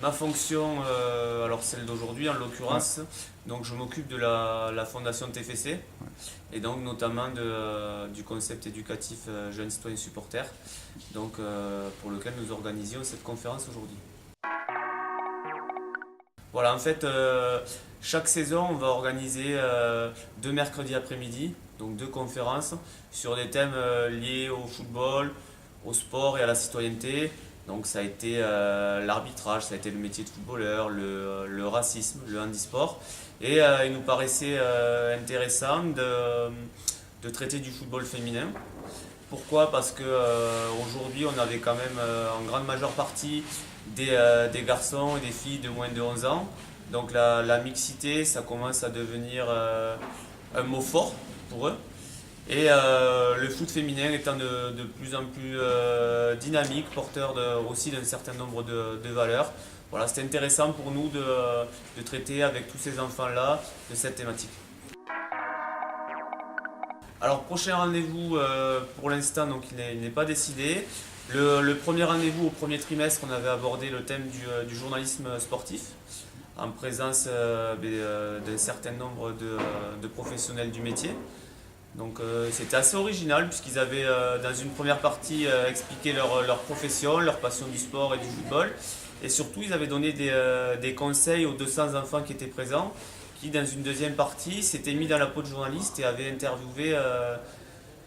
Ma fonction, alors celle d'aujourd'hui en Ouais. l'occurrence, donc je m'occupe de la fondation TFC et donc notamment du concept éducatif Jeunes Citoyens Supporters, donc pour lequel nous organisions cette conférence aujourd'hui. Voilà, en fait, chaque saison, on va organiser deux mercredis après-midi, donc deux conférences sur des thèmes liés au football, au sport et à la citoyenneté. Donc ça a été l'arbitrage, ça a été le métier de footballeur, le racisme, le handisport. Et il nous paraissait intéressant de traiter du football féminin. Pourquoi? Parce que aujourd'hui, on avait quand même en grande majeure partie des garçons et des filles de moins de 11 ans. Donc la mixité, ça commence à devenir un mot fort pour eux. Et le foot féminin étant de plus en plus dynamique, porteur aussi d'un certain nombre de valeurs. Voilà, c'était intéressant pour nous de traiter avec tous ces enfants-là de cette thématique. Alors, prochain rendez-vous pour l'instant, donc il n'est pas décidé. Le premier rendez-vous au premier trimestre, on avait abordé le thème du journalisme sportif en présence d'un certain nombre de professionnels du métier. Donc c'était assez original puisqu'ils avaient dans une première partie expliqué leur profession, leur passion du sport et du football. Et surtout ils avaient donné des conseils aux 200 enfants qui étaient présents qui dans une deuxième partie s'étaient mis dans la peau de journaliste et avaient interviewé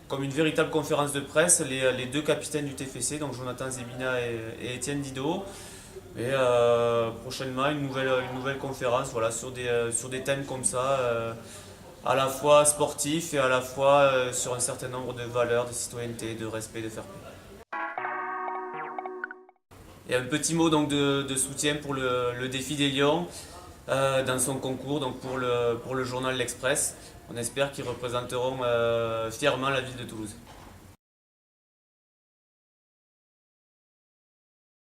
comme une véritable conférence de presse les deux capitaines du TFC, donc Jonathan Zebina et Étienne Didot. Et prochainement une nouvelle conférence voilà, sur des thèmes comme ça. À la fois sportif et à la fois sur un certain nombre de valeurs, de citoyenneté, de respect, de fair play. Et un petit mot donc de soutien pour le défi des Lions dans son concours donc pour le journal L'Express. On espère qu'ils représenteront fièrement la ville de Toulouse.